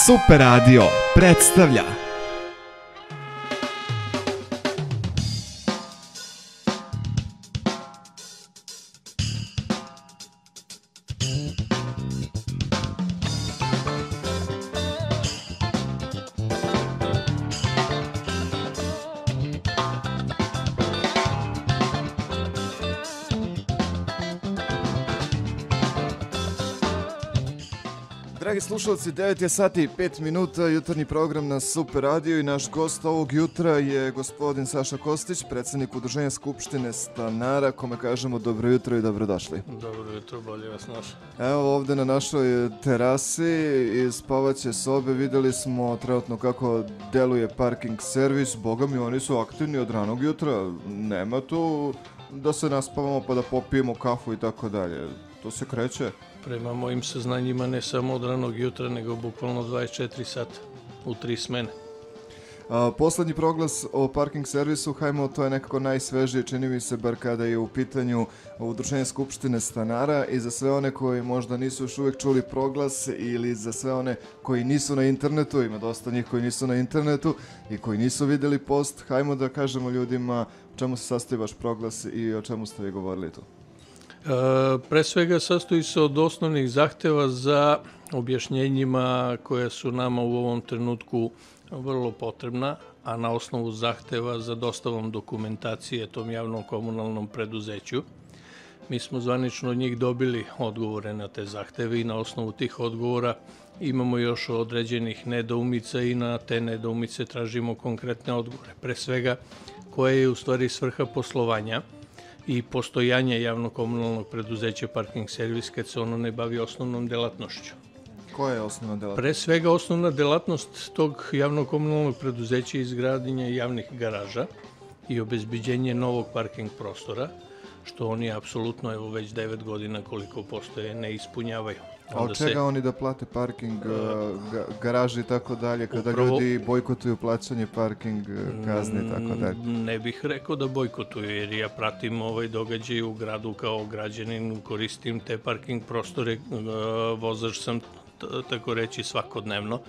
Super Radio predstavlja Dragi slušalci, 9 je sati i 5 minuta, jutarnji program na Super Radio i naš gost ovog jutra je gospodin Saša Kostić, predsjednik Udruženja Skupštine stanara, kome kažemo dobro jutro i dobrodošli. Dobro jutro, bolje vas našao. Evo ovdje na našoj terasi iz spavaće sobe vidjeli smo trenutno kako deluje parking servis. Boga mi, oni su aktivni od ranog jutra, nema tu da se naspavamo pa da popijemo kafu i tako dalje. To se kreće. Prema mojim saznanjima ne samo od ranog jutra, nego bukvalno 24 sata u 3 smene. Poslednji proglas o parking servisu, hajmo, to je nekako najsvežije, čini mi se, bar kada je u pitanju Udruženje Skupštine stanara, i za sve one koji možda nisu još uvijek čuli proglas ili za sve one koji nisu na internetu, ima dosta njih koji nisu na internetu i koji nisu vidjeli post, hajmo da kažemo ljudima o čemu se sastoji vaš proglas i o čemu ste vi govorili tu. Pre svega sastoji se od osnovnih zahteva za objašnjenjima koja su nama u ovom trenutku vrlo potrebna, a na osnovu zahteva za dostavom dokumentacije tom javnom komunalnom preduzeću. Mi smo zvanično od njih dobili odgovore na te zahteve i na osnovu tih odgovora imamo još određenih nedoumica i na te nedoumice tražimo konkretne odgovore. Pre svega, koja je u stvari svrha poslovanja i postojanje javno-komunalnog preduzeća parking servis kad se ono ne bavi osnovnom delatnošću. Koja je osnovna delatnost? Pre svega osnovna delatnost tog javno-komunalnog preduzeća je izgradnje javnih garaža i obezbeđenje novog parking prostora, što oni apsolutno, evo već 9 godina koliko postoje, ne ispunjavaju. A od čega oni da plate parking, garaži i tako dalje, kada ljudi bojkotuju plaćanje parking kazni i tako dalje? Ne bih rekao da bojkotuju, jer ja pratim događaj u gradu kao građanin, koristim te parking prostore, vozač sam tako reći svakodnevno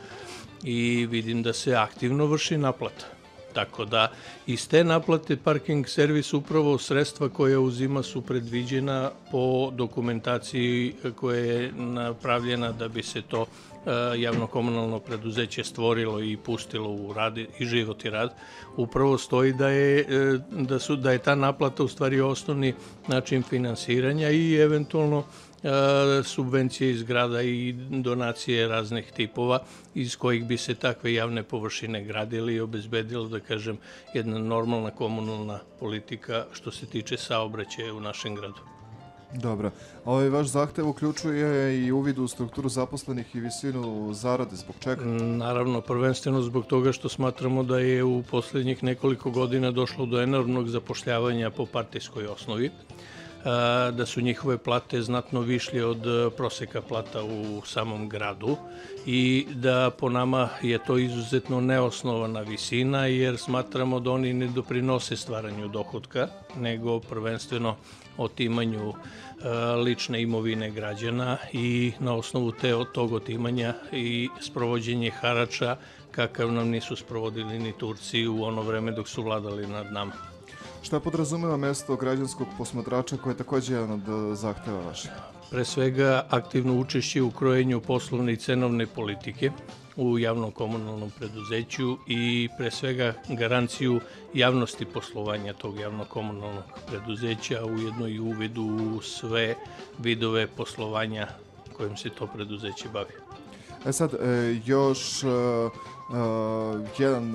i vidim da se aktivno vrši naplata. Tako da iz te naplate parking servis upravo sredstva koja uzima su predviđena po dokumentaciji koja je napravljena da bi se to javno-komunalno preduzeće stvorilo i pustilo u rad i život i rad. Upravo stoji da je ta naplata u stvari osnovni način finansiranja i eventualno subvencije iz grada i donacije raznih tipova iz kojih bi se takve javne površine gradile i obezbedilo, da kažem, jedna normalna komunalna politika što se tiče saobraćaja u našem gradu. Dobro. Ovaj vaš zahtev uključuje i uvid u strukturu zaposlenih i visinu zarade. Zbog čega? Naravno, prvenstveno zbog toga što smatramo da je u posljednjih nekoliko godina došlo do enormnog zapošljavanja po partijskoj osnovi, da su njihove plate znatno višlje od proseka plata u samom gradu i da po nama je to izuzetno neosnovana visina, jer smatramo da oni ne doprinose stvaranju dohotka, nego prvenstveno otimanju lične imovine građana i na osnovu tog otimanja i sprovođenje harača kakav nam nisu sprovodili ni Turci u ono vreme dok su vladali nad nama. Šta podrazumeva mesto građanskog posmatrača koje je također jedan od zahteva vaših? Pre svega aktivno učešće u krojenju poslovne i cenovne politike u javnom komunalnom preduzeću i pre svega garanciju javnosti poslovanja tog javnog komunalnog preduzeća, ujedno i uvidu u sve vidove poslovanja kojim se to preduzeće bavi. Sad, još jedan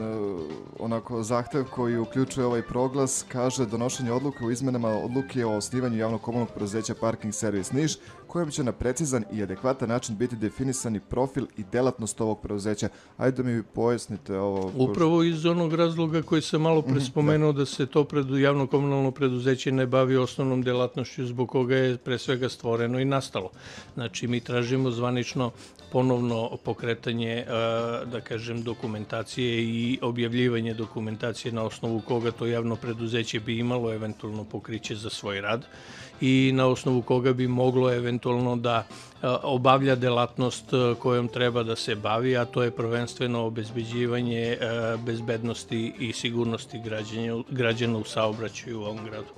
onako zahtev koji uključuje ovaj proglas, kaže donošenje odluke o izmenama odluke o osnivanju javnog komunalnog preduzeća Parking servis Niš, kojim će na precizan i adekvatan način biti definisani profil i delatnost ovog preduzeća. Ajde da mi pojasnite ovo. Upravo iz onog razloga koji sam malo pre spomenuo da se to javno komunalno preduzeće ne bavi osnovnom delatnošću zbog koga je pre svega stvoreno i nastalo. Znači, mi tražimo zvanično ponovno pokretanje, da kažem, dokumentacije i objavljivanje dokumentacije na osnovu koga to javno preduzeće bi imalo eventualno pokriće za svoj rad i na osnovu koga bi moglo eventualno da obavlja delatnost kojom treba da se bavi, a to je prvenstveno obezbeđivanje bezbednosti i sigurnosti građana u saobraćaju u ovom gradu.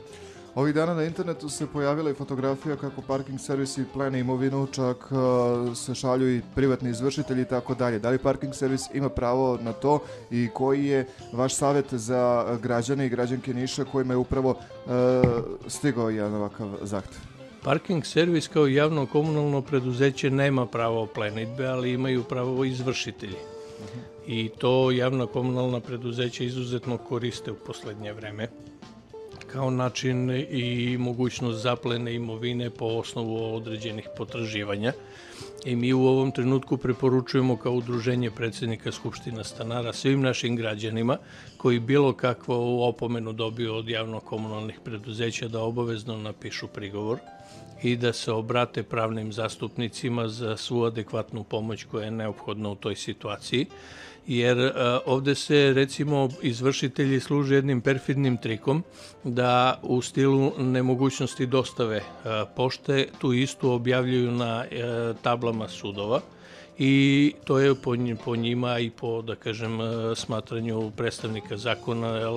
Ovih dana na internetu se pojavila i fotografija kako parking servisi plene imovinu, čak se šalju i privatni izvršitelji i tako dalje. Da li parking servis ima pravo na to i koji je vaš savjet za građane i građanke Niša kojima je upravo stigao jedan ovakav zahtev? Parking servis kao javno komunalno preduzeće nema pravo plenidbe, ali imaju pravo izvršitelji. I to javna komunalna preduzeća izuzetno koriste u poslednje vreme kao način i mogućnost zaplene imovine po osnovu određenih potraživanja. I mi u ovom trenutku preporučujemo kao udruženje predsednika Skupština stanara svim našim građanima koji bilo kakvu opomenu dobiju od javno-komunalnih preduzeća da obavezno napišu prigovor i da se obrate pravnim zastupnicima za svu adekvatnu pomoć koja je neophodna u toj situaciji. Jer ovde se, recimo, izvršitelji služe jednim perfidnim trikom da u stilu nemogućnosti dostave pošte tu istu objavljuju na tablama sudova i to je po njima i po, da kažem, smatranju predstavnika zakona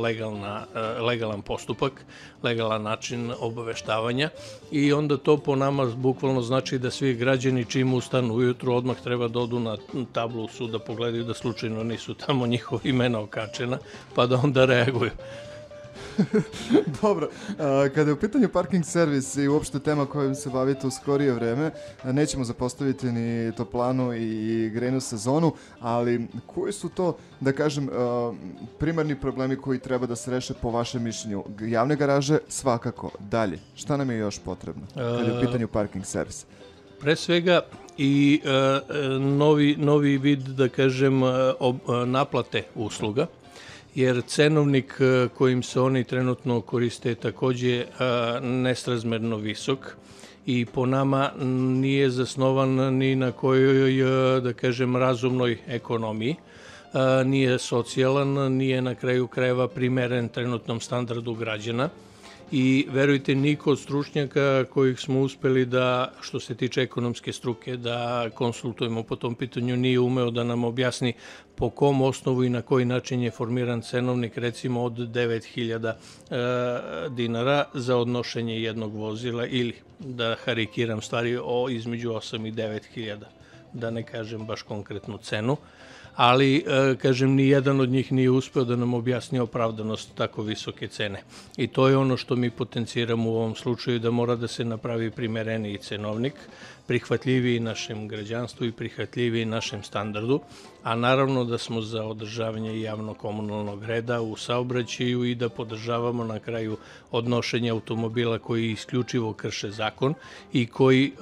legalan postupak, legalan način obaveštavanja i onda to po nama bukvalno znači da svi građani čim ustanu ujutru odmah treba da odu na tablu suda, pogledaju da slučajno nisu tamo njihova imena okačena pa da onda reaguju. Dobro, kada je u pitanju parking servis i uopšte tema kojom se bavite u skorije vreme, nećemo zapostaviti ni toplanu i grejnu sezonu, ali koji su to, da kažem, primarni problemi koji treba da se reše po vašem mišljenju? Javne garaže svakako, dalje. Šta nam je još potrebno kada je u pitanju parking servis? Pre svega i novi vid, da kažem, naplate usluga, jer cenovnik kojim se oni trenutno koriste je takođe nesrazmerno visok i po nama nije zasnovan ni na kojoj, da kažem, razumnoj ekonomiji, nije socijalan, nije na kraju krajeva primeren trenutnom standardu građana. I verujte, niko od stručnjaka kojih smo uspeli da, što se tiče ekonomske struke, da konsultujemo po tom pitanju, nije umeo da nam objasni po kom osnovu i na koji način je formiran cenovnik, recimo od 9.000 dinara za odnošenje jednog vozila ili, da harikiram stvari, između 8 i 9.000, da ne kažem baš konkretnu cenu. Ali, kažem, ni jedan od njih nije uspeo da nam objasni opravdanost tako visoke cene. I to je ono što mi potenciramo u ovom slučaju, da mora da se napravi primereniji cenovnik, prihvatljiviji našem građanstvu i prihvatljiviji našem standardu, a naravno da smo za održavanje javno-komunalnog reda u saobraćaju i da podržavamo na kraju odnošenje automobila koji isključivo krše zakon i koji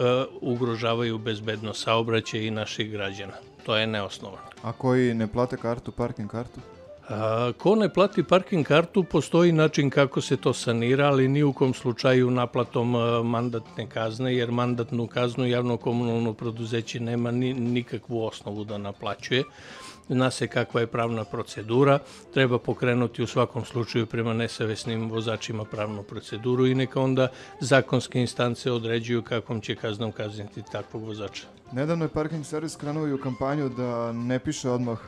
ugrožavaju bezbednost saobraćaja i naših građana. To je neosnovano. A koji ne plate kartu, parking kartu? Ko ne plati parking kartu, postoji način kako se to sanira, ali ni u kom slučaju naplatom mandatne kazne, jer mandatnu kaznu javno-komunalno preduzeće nema nikakvu osnovu da naplaćuje. Zna se kakva je pravna procedura, treba pokrenuti u svakom slučaju prema nesavesnim vozačima pravnu proceduru i neka onda zakonske instance određuju kakvom će kaznom kazniti takvog vozača. Nedavno je parking servis krenuo i u kampanju da ne piše odmah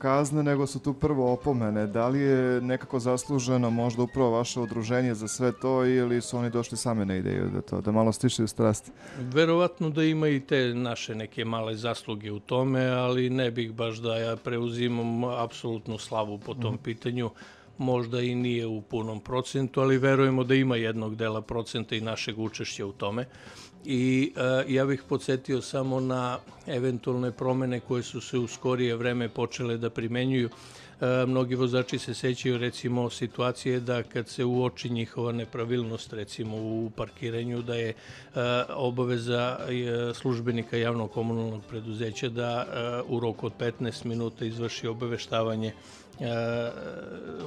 kazne, nego su tu prvo opomene. Da li je nekako zasluženo možda upravo vaše udruženje za sve to ili su oni došli same na ideju da malo stišaju strasti? Verovatno da ima i te naše neke male zasluge u tome, ali ne bih baš da ja preuzimam apsolutnu slavu po tom pitanju. Možda i nije u punom procentu, ali verujemo da ima jednog dela procenta i našeg učešća u tome. I ja bih podsjetio samo na eventualne promene koje su se u skorije vreme počele da primenjuju. Mnogi vozači se sećaju recimo situacije da kad se uoči njihova nepravilnost recimo u parkiranju, da je obaveza službenika javno-komunalnog preduzeća da u roku od 15 minuta izvrši obaveštavanje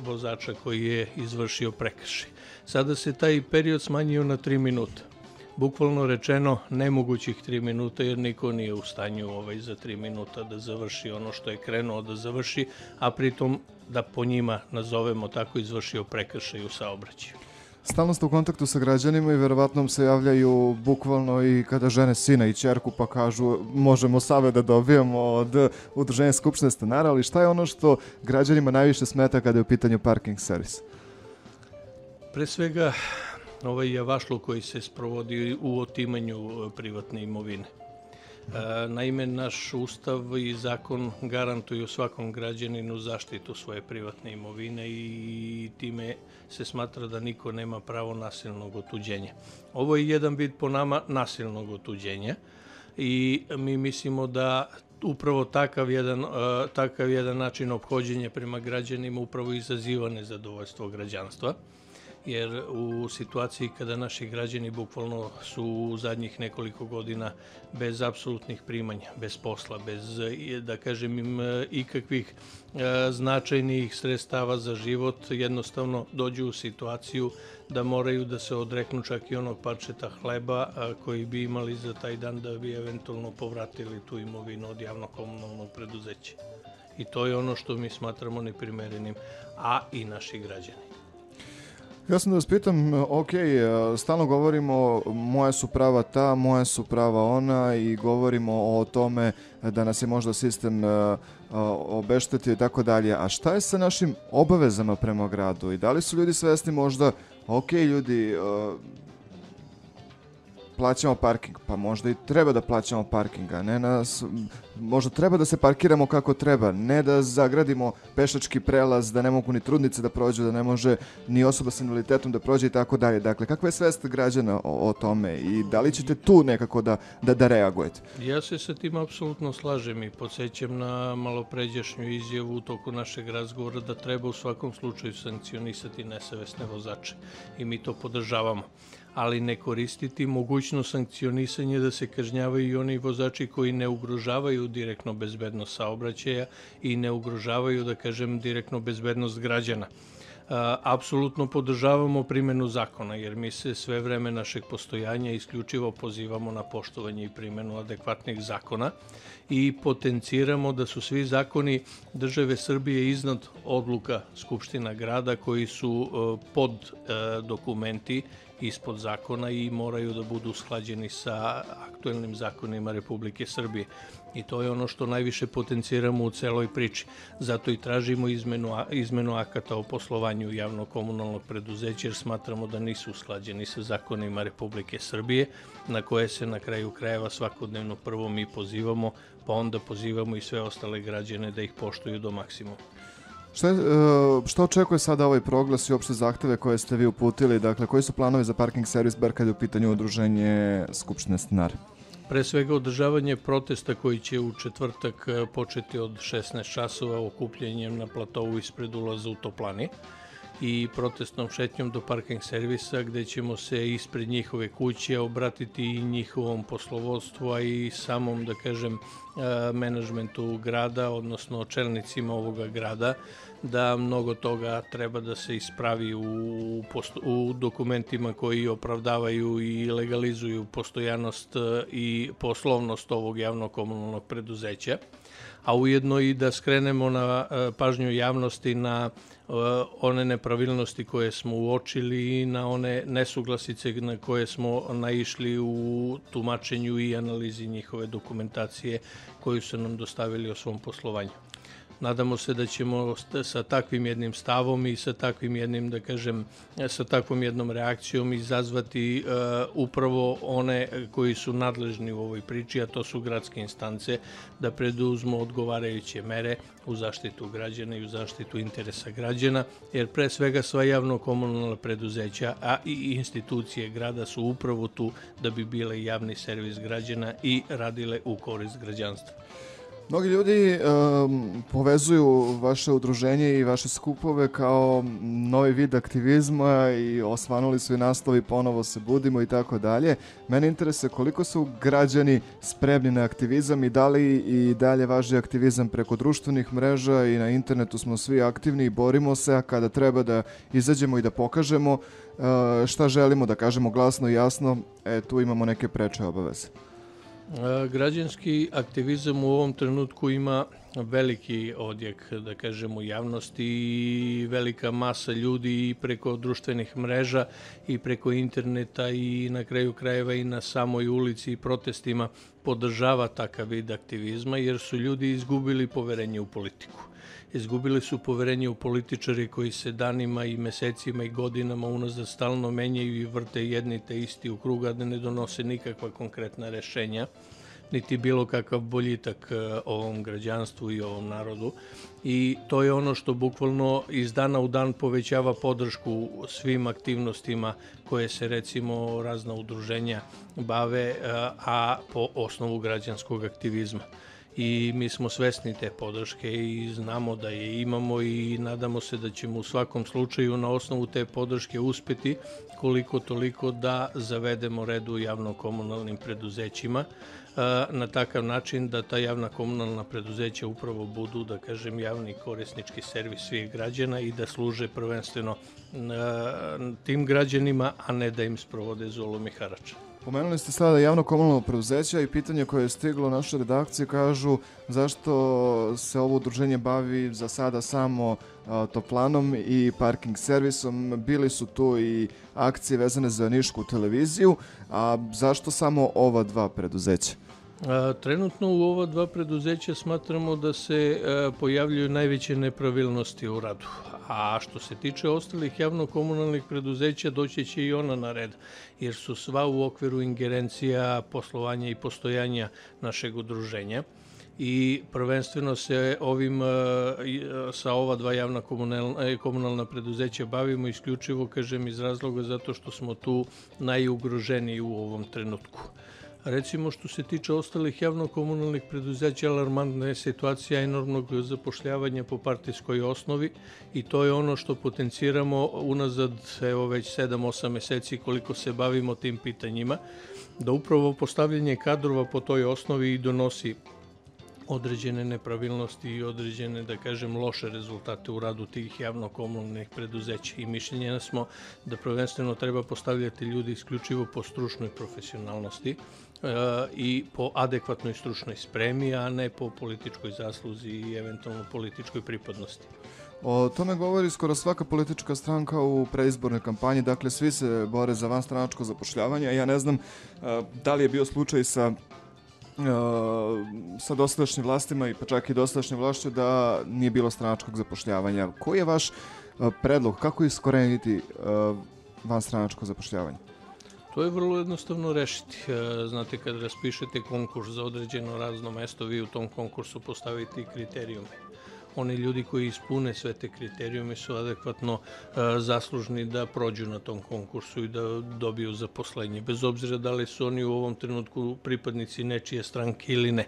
vozača koji je izvršio prekršaj. Sada se taj period smanjio na 3 minuta. bukvalno rečeno nemogućih 3 minuta, jer niko nije u stanju za 3 minuta da završi ono što je krenuo da završi, a pritom da po njima, nazovemo tako, izvršio prekršaj u saobraćaju. Stalno ste u kontaktu sa građanima i verovatno vam se javljaju bukvalno i kada žene sina i ćerku pa kažu možemo savjet da dobijemo od Udruženja skupštine stanara, ali šta je ono što građanima najviše smeta kada je u pitanju parking servis? Pre svega ovaj javašluk koji se sprovodi u otimanju privatne imovine. Naime, naš ustav i zakon garantuju svakom građaninu zaštitu svoje privatne imovine i time se smatra da niko nema pravo nasilnog otuđenja. Ovo je jedan vid po nama otuđenja i mi mislimo da upravo takav jedan način ophođenja prema građanima upravo izaziva nezadovoljstvo građanstva. Jer u situaciji kada naši građani bukvalno su u zadnjih nekoliko godina bez apsolutnih primanja, bez posla, bez, da kažem, ikakvih značajnijih sredstava za život, jednostavno dođu u situaciju da moraju da se odreknu čak i onog parčeta hleba koji bi imali za taj dan da bi eventualno povratili tu imovinu od javno-komunalnog preduzeća. I to je ono što mi smatramo neprimerenim, a i naši građani. Ja sam da vas pitam, stalno govorimo moja su prava ta, moja su prava ona i govorimo o tome da nas je možda sistem obeštetio i tako dalje, a šta je sa našim obavezama prema gradu i da li su ljudi svesni možda, ljudi, plaćamo parking, pa možda i treba da plaćamo parking, a ne možda treba da se parkiramo kako treba, ne da zagradimo pešački prelaz, da ne mogu ni trudnice da prođu, da ne može ni osoba s invaliditetom da prođe i tako dalje. Dakle, kakva je svest građana o tome i da li ćete tu nekako da reagujete? Ja se sa tim apsolutno slažem i podsjećam na malopređašnju izjavu u toku našeg razgovora da treba u svakom slučaju sankcionisati nesavesne vozače i mi to podržavamo, ali ne koristiti mogućnost sankcionisanja da se kažnjavaju i oni vozači koji ne ugrožavaju direktno bezbednost saobraćaja i ne ugrožavaju, da kažem, direktno bezbednost građana. Apsolutno podržavamo primjenu zakona, jer mi se sve vreme našeg postojanja isključivo pozivamo na poštovanje i primjenu adekvatnih zakona i potenciramo da su svi zakoni države Srbije iznad odluka Skupština grada koji su pod dokumenti ispod zakona i moraju da budu usklađeni sa aktuelnim zakonima Republike Srbije. I to je ono što najviše potenciramo u celoj priči. Zato i tražimo izmenu akata o poslovanju javno-komunalnog preduzeća, jer smatramo da nisu usklađeni sa zakonima Republike Srbije, na koje se na kraju krajeva svakodnevno prvo mi pozivamo, pa onda pozivamo i sve ostale građane da ih poštuju do maksimuma. Što očekuje sada ovaj proglas i opšte zahteve koje ste vi uputili? Dakle, koji su planovi za parking servis, bar kada je u pitanju Udruženje skupštine stanara? Pre svega održavanje protesta koji će u četvrtak početi od 16 časova okupljanjem na platovu ispred ulaza u Toplani i protestnom šetnjom do parking servisa gde ćemo se ispred njihove kuće obratiti i njihovom poslovodstvu, a i samom, da kažem, menadžmentu grada, odnosno čelnicima ovoga grada, da mnogo toga treba da se ispravi u dokumentima koji opravdavaju i legalizuju postojanost i poslovnost ovog javno-komunalnog preduzeća, a ujedno i da skrenemo na pažnju javnosti na one nepravilnosti koje smo uočili i na one nesuglasice na koje smo naišli u tumačenju i analizi njihove dokumentacije koju su nam dostavili o svom poslovanju. Nadamo se da ćemo sa takvim jednim stavom i sa takvim jednim, da kažem, sa takvom jednom reakcijom izazvati upravo one koji su nadležni u ovoj priči, a to su gradske instance, da preduzmu odgovarajuće mere u zaštitu građana i u zaštitu interesa građana, jer pre svega sva javno-komunalna preduzeća, a i institucije grada su upravo tu da bi bile javni servis građana i radile u korist građanstva. Mnogi ljudi povezuju vaše udruženje i vaše skupove kao novi vid aktivizma i osvanuli su i naslovi Ponovo se budimo i tako dalje. Mene interesuje koliko su građani spremni na aktivizam i da li i dalje važi aktivizam preko društvenih mreža i na internetu smo svi aktivni i borimo se, a kada treba da izađemo i da pokažemo šta želimo da kažemo glasno i jasno, tu imamo neke preče obaveze. Građanski aktivizam u ovom trenutku ima veliki odjek, da kažemo, javnosti i velika masa ljudi i preko društvenih mreža i preko interneta i na kraju krajeva i na samoj ulici i protestima podržava takav vid aktivizma jer su ljudi izgubili poverenje u politiku. Izgubili su poverenje u političari koji se danima i mesecima i godinama unazad stalno menjaju i vrte jedni te isti u krug, a da ne donose nikakva konkretna rešenja, niti bilo kakav boljitak ovom građanstvu i ovom narodu. I to je ono što bukvalno iz dana u dan povećava podršku svim aktivnostima koje se recimo razna udruženja bave, a po osnovu građanskog aktivizma. I mi smo svesni te podrške i znamo da je imamo i nadamo se da ćemo u svakom slučaju na osnovu te podrške uspeti koliko toliko da zavedemo red u javno-komunalnim preduzećima na takav način da ta javna komunalna preduzeća upravo budu, da kažem, javni korisnički servis svih građana i da služe prvenstveno tim građanima, a ne da im sprovode zulum i harač. Pomenuli ste sada javno komunalno preduzeća i pitanje koje je stiglo u našoj redakciji kažu zašto se ovo udruženje bavi za sada samo toplanom i parking servisom. Bili su tu i akcije vezane za nišku televiziju, a zašto samo ova dva preduzeća? Trenutno u ova dva preduzeća smatramo da se pojavljuju najveće nepravilnosti u radu. A što se tiče ostalih javno-komunalnih preduzeća, doći će i ona na red, jer su sva u okviru ingerencija poslovanja i postojanja našeg udruženja. I prvenstveno se sa ova dva javna komunalna preduzeća bavimo isključivo, kažem, iz razloga zato što smo tu najugroženiji u ovom trenutku. Recimo, što se tiče ostalih javno-komunalnih preduzeća, alarmantna je situacija enormnog zapošljavanja po partijskoj osnovi i to je ono što potenciramo unazad, evo već 7-8 meseci koliko se bavimo tim pitanjima, da upravo postavljanje kadrova po toj osnovi i donosi određene nepravilnosti i određene, da kažem, loše rezultate u radu tih javno-komunalnih preduzeća. I mišljenja smo da prvenstveno treba postavljati ljudi isključivo po stručnoj profesionalnosti i po adekvatnoj stručnoj spremi, a ne po političkoj zasluzi i eventualno političkoj pripadnosti. O tome govori skoro svaka politička stranka u preizbornoj kampanji, dakle svi se bore za vanstranačko zapošljavanje. Ja ne znam da li je bio slučaj sa dosadašnjim vlastima i pa čak i dosadašnjim vlašću da nije bilo stranačkog zapošljavanja. Koji je vaš predlog? Kako iskoreniti vanstranačko zapošljavanje? To je vrlo jednostavno rešiti. Znate, kad raspišete konkurs za određeno radno mesto, vi u tom konkursu postavite i kriterijume. Oni ljudi koji ispune sve te kriterijume su adekvatno zaslužni da prođu na tom konkursu i da dobiju zaposlenje, bez obzira da li su oni u ovom trenutku pripadnici nečije stranke ili ne.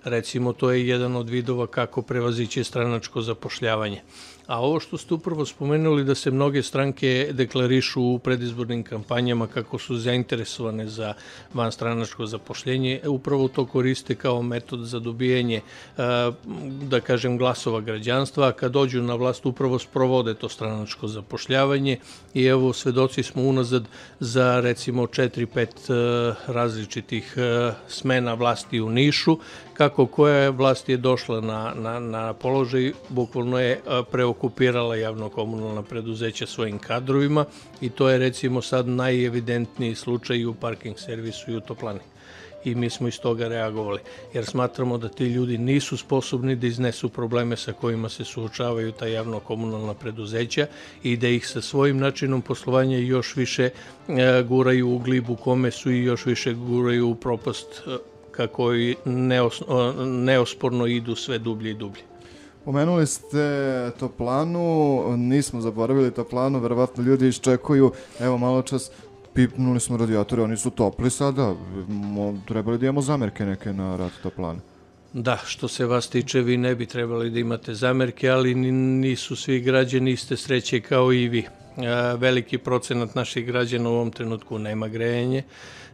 Recimo, to je jedan od vidova kako prevazići stranačko zapošljavanje. A ovo što ste upravo spomenuli da se mnoge stranke deklarišu u predizbornim kampanjama kako su zainteresovane za vanstranačko zapošljenje, upravo to koriste kao metod za dobijanje, da kažem, glasova građanstva, a kad dođu na vlast upravo sprovode to stranačko zapošljavanje i evo svedoci smo unazad za recimo 4-5 različitih smena vlasti u Nišu, kako koja vlast je došla na položaj, bukvalno je preokupirala javno-komunalna preduzeća svojim kadrovima i to je recimo sad najevidentniji slučaj u parking servisu i u toplani. I mi smo iz toga reagovali, jer smatramo da ti ljudi nisu sposobni da iznesu probleme sa kojima se suočavaju ta javno-komunalna preduzeća i da ih sa svojim načinom poslovanja još više guraju u glib u kome su i još više guraju u propast kako neosporno idu sve dublje i dublje. Pomenuli ste toplanu, nismo zaboravili toplanu, verovatno ljudi iščekuju, evo malo čas pipnuli smo radijatore, oni su topli sada, trebali da imamo zamerke neke na rad toplane. Da, što se vas tiče, vi ne bi trebali da imate zamerke, ali nisu svi građani iste sreće kao i vi. Veliki procenat naših građana u ovom trenutku nema grejanje,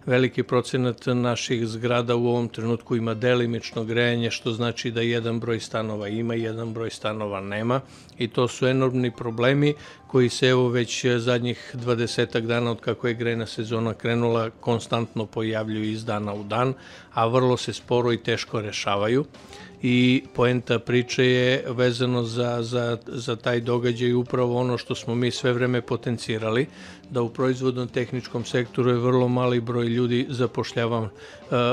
veliki procenat naših zgrada u ovom trenutku ima delimično grejanje, što znači da jedan broj stanova ima, jedan broj stanova nema i to su enormni problemi koji se evo već zadnjih 20 dana od kako je grejna sezona krenula konstantno pojavljuju iz dana u dan, a vrlo se sporo i teško rešavaju. I poenta priče je vezano za taj događaj upravo ono što smo mi sve vreme potencirali, da u proizvodno-tehničkom sektoru je vrlo mali broj ljudi zapošljavan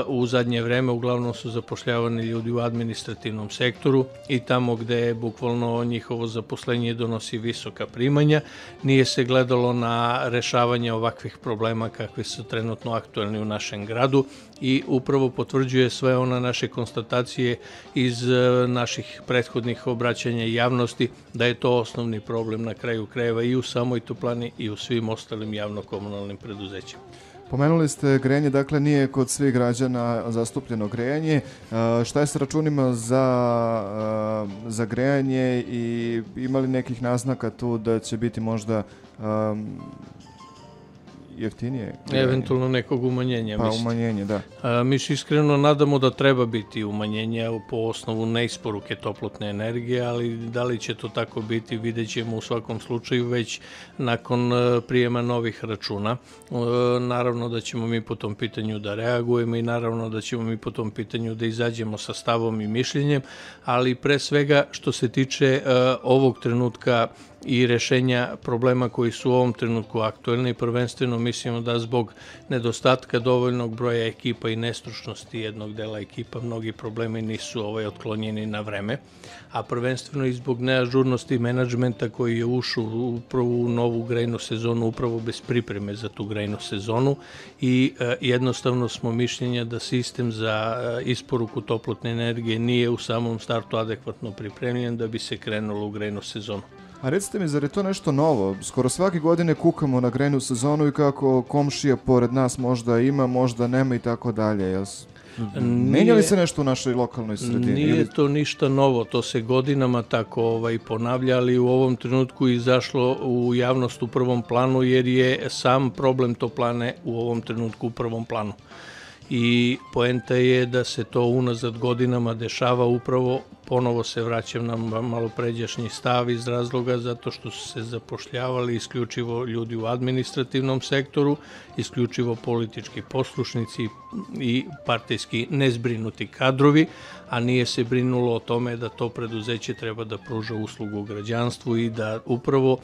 u zadnje vreme, uglavnom su zapošljavani ljudi u administrativnom sektoru i tamo gde je bukvalno njihovo zaposlenje donosi visoka primanja, nije se gledalo na rešavanje ovakvih problema kakvi su trenutno aktuelni u našem gradu i upravo potvrđuje sve one naše konstatacije iz naših prethodnih obraćanja javnosti da je to osnovni problem na kraju krajeva i u samoj toplani i u svim ostalim javno-komunalnim preduzećima. Pomenuli ste grejanje, dakle nije kod svih građana zastupljeno grejanje. Šta je sa računima za grejanje i ima li nekih naznaka tu da će biti možda jeftinije grejanje? Eventualno nekog umanjenja. Pa umanjenje, da. Mi se iskreno nadamo da treba biti umanjenja po osnovu neisporuke toplotne energije, ali da li će to tako biti vidjet ćemo u svakom slučaju već nakon prijema novih računa. Naravno da ćemo mi po tom pitanju da reagujemo i naravno da ćemo mi po tom pitanju da izađemo sa stavom i mišljenjem, ali pre svega što se tiče ovog trenutka i rešenja problema koji su u ovom trenutku aktuelni. Prvenstveno mislimo da zbog nedostatka dovoljnog broja ekipa i nestručnosti jednog dela ekipa mnogi problemi nisu otklonjeni na vreme, a prvenstveno i zbog neažurnosti menadžmenta koji je ušao upravo u novu grejnu sezonu upravo bez pripreme za tu grejnu sezonu i jednostavno smo mišljenja da sistem za isporuku toplotne energije nije u samom startu adekvatno pripremljen da bi se krenulo u grejnu sezonu. A recite mi, zar je to nešto novo? Skoro svake godine kukamo na grejnu sezonu i kako komšija pored nas možda ima, možda nema i tako dalje. Menja li se nešto u našoj lokalnoj sredini? Nije to ništa novo, to se godinama tako ponavlja, ali u ovom trenutku izašlo u javnost u prvom planu jer je sam problem toplane u ovom trenutku u prvom planu. I poenta je da se to unazad godinama dešava upravo, ponovo se vraćam na malopređašnji stav iz razloga zato što su se zapošljavali isključivo ljudi u administrativnom sektoru, isključivo politički poslušnici i partijski nezbrinuti kadrovi, a nije se brinulo o tome da to preduzeće treba da pruža uslugu građanstvu i da upravo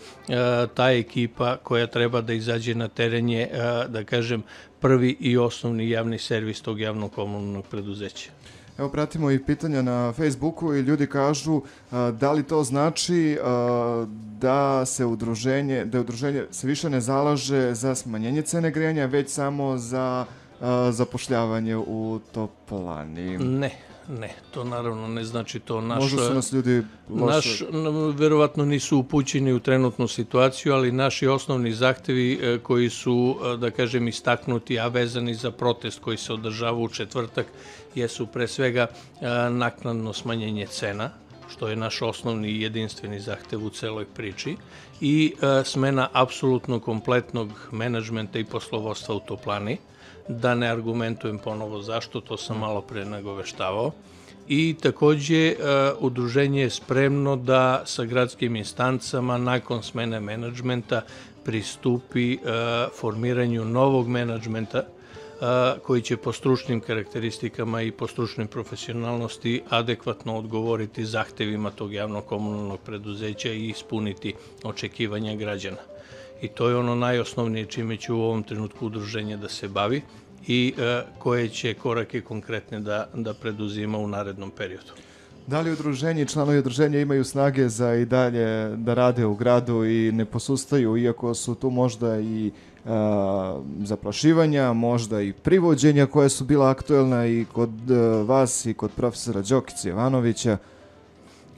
ta ekipa koja treba da izađe na teren je, da kažem, prvi i osnovni javni servis tog javno-komunalnog preduzeća. Evo, pratimo i pitanja na Facebooku i ljudi kažu da li to znači da udruženje se više ne zalaže za smanjenje cene grejanja, već samo za zapošljavanje u toplani. Ne, to naravno ne znači to. Možda su nas ljudi loše... Verovatno nisu upućeni u trenutnu situaciju, ali naši osnovni zahtevi koji su, da kažem, istaknuti, a vezani za protest koji se održava u četvrtak, jesu pre svega naknadno smanjenje cena, što je naš osnovni i jedinstveni zahtev u celoj priči, i smena apsolutno kompletnog menadžmenta i poslovodstva u toplani. Da ne argumentujem ponovo zašto, to sam malo pre nagoveštavao. I takođe, udruženje je spremno da sa gradskim instancama nakon smene menadžmenta pristupi formiranju novog menadžmenta koji će po stručnim karakteristikama i po stručnoj profesionalnosti adekvatno odgovoriti zahtevima tog javno-komunalnog preduzeća i ispuniti očekivanja građana. I to je ono najosnovnije čime će u ovom trenutku udruženje da se bavi i koje će korake konkretne da preduzima u narednom periodu. Da li udruženje i članovi udruženja imaju snage za i dalje da rade u gradu i ne posustaju, iako su tu možda i zaplašivanja, možda i privođenja koja su bila aktuelna i kod vas i kod profesora Đokića Jovanovića?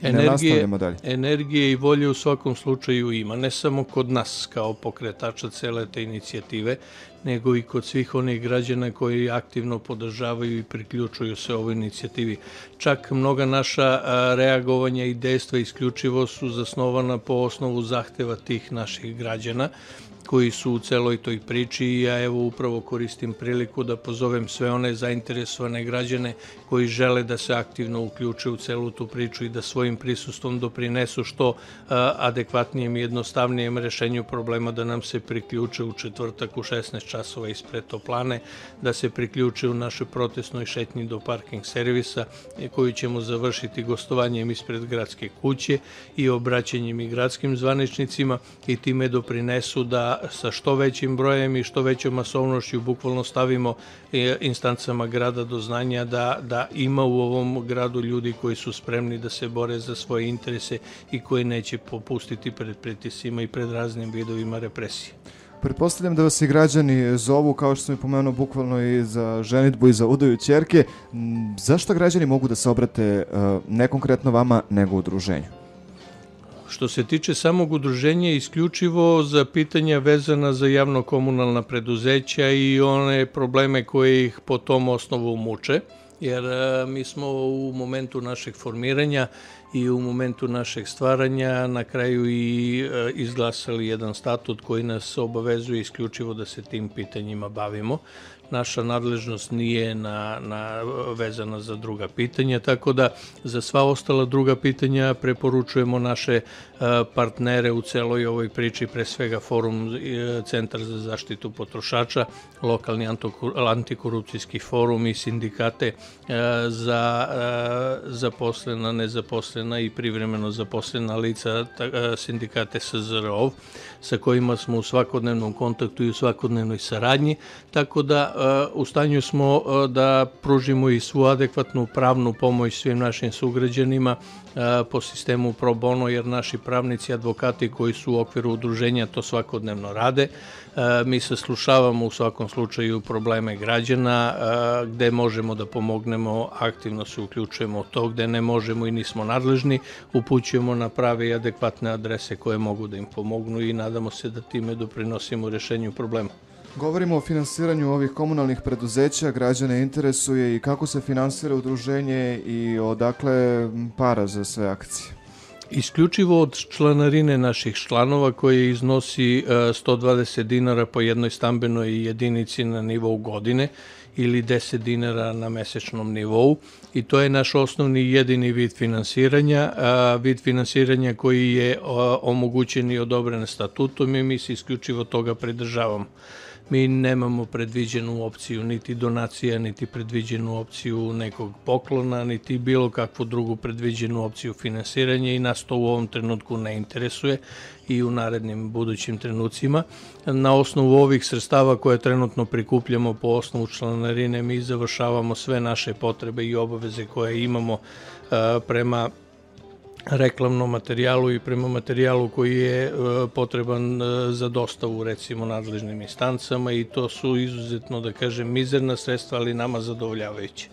ne nastavljamo dalje. Energije i volje u svakom slučaju ima, ne samo kod nas kao pokretača cele te inicijative, nego i kod svih onih građana koji aktivno podržavaju i priključuju se ovoj inicijativi. Čak mnoga naša reagovanja i dejstva isključivo su zasnovana po osnovu zahteva tih naših građana koji su u celoj toj priči i ja evo upravo koristim priliku da pozovem sve one zainteresovane građane koji žele da se aktivno uključe u celu tu priču i da svojim prisustvom doprinesu što adekvatnijem i jednostavnijem rešenju problema, da nam se priključe u četvrtak u 16 časova ispred toplane, da se priključe u našoj protestnoj šetnji do parking servisa koju ćemo završiti gostovanjem ispred gradske kuće i obraćanjem i gradskim zvaničnicima i time doprinesu da sa što većim brojem i što većom masovnošću bukvalno stavimo instancama grada do znanja da ima u ovom gradu ljudi koji su spremni da se bore za svoje interese i koji neće popustiti pred pritiscima i pred raznim vidovima represije. Pretpostavljam da vas i građani zovu, kao što sam i pomenuo, bukvalno i za ženidbu i za udaju ćerke. Zašto građani mogu da se obrate ne konkretno vama, nego udruženju? Što se tiče samog udruženja, isključivo za pitanja vezana za javno-komunalna preduzeća i one probleme koje ih po tom osnovu muče, jer mi smo u momentu našeg formiranja i u momentu našeg stvaranja na kraju i izglasali jedan statut koji nas obavezuje isključivo da se tim pitanjima bavimo. Naša nadležnost nije vezana za druga pitanja, tako da za sva ostala druga pitanja preporučujemo naše partnere u celoj ovoj priči, pre svega Forum Centar za zaštitu potrošača, lokalni antikorupcijski forum i sindikate za zaposlena, nezaposlena i privremeno zaposlena lica, sindikate SZRO, sa kojima smo u svakodnevnom kontaktu i u svakodnevnoj saradnji, tako da u stanju smo da pružimo i svu adekvatnu pravnu pomoć svim našim sugrađanima po sistemu pro bono, jer naši pravnici, advokati koji su u okviru udruženja to svakodnevno rade. Mi saslušavamo u svakom slučaju probleme građana, gde možemo da pomognemo, aktivno se uključujemo u to, gde ne možemo i nismo nadležni, upućujemo na prave i adekvatne adrese koje mogu da im pomognu i nadamo se da time doprinosimo rešenju problema. Govorimo o finansiranju ovih komunalnih preduzeća, građane interesuje i kako se finansira udruženje i odakle para za sve akcije. Isključivo od članarine naših članova koje iznosi 120 dinara po jednoj stambenoj jedinici na nivou godine ili 10 dinara na mesečnom nivou i to je naš osnovni i jedini vid finansiranja koji je omogućen i odobren statutom i mi se isključivo toga pridržavamo. Mi nemamo predviđenu opciju niti donacija, niti predviđenu opciju nekog poklona, niti bilo kakvu drugu predviđenu opciju finansiranja i nas to u ovom trenutku ne interesuje i u narednim budućim trenucima. Na osnovu ovih sredstava koje trenutno prikupljamo po osnovu članarine mi završavamo sve naše potrebe i obaveze koje imamo prema reklamnom materijalu i prema materijalu koji je potreban za dostavu recimo nadležnim instancama i to su izuzetno, da kažem, mizerna sredstva, ali nama zadovoljavajuće.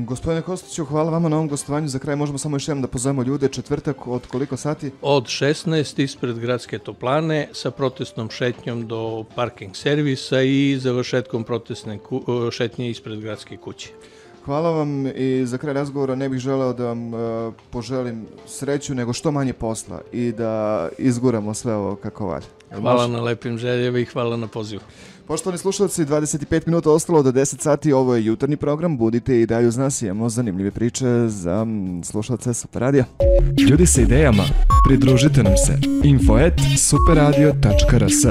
Gospodine Kostiću, hvala vama na ovom gostovanju. Za kraj možemo samo još jednom da pozovemo ljude. Četvrtak od koliko sati? Od 16 ispred gradske toplane sa protestnom šetnjom do parking servisa i završetkom protestne šetnje ispred gradske kuće. Hvala vam i za kraj razgovora ne bih želeo da vam poželim sreću, nego što manje posla i da izguramo sve ovo kako valja. Hvala na lepim željama i hvala na pozivu. Poštovani slušalci, 25 minuta ostalo do 10 sati, ovo je jutarnji program, budite i dalje uz nas, imamo zanimljive priče za slušalce Super Radio. Ljudi sa idejama, pridružite nam se, info@superradio.rs.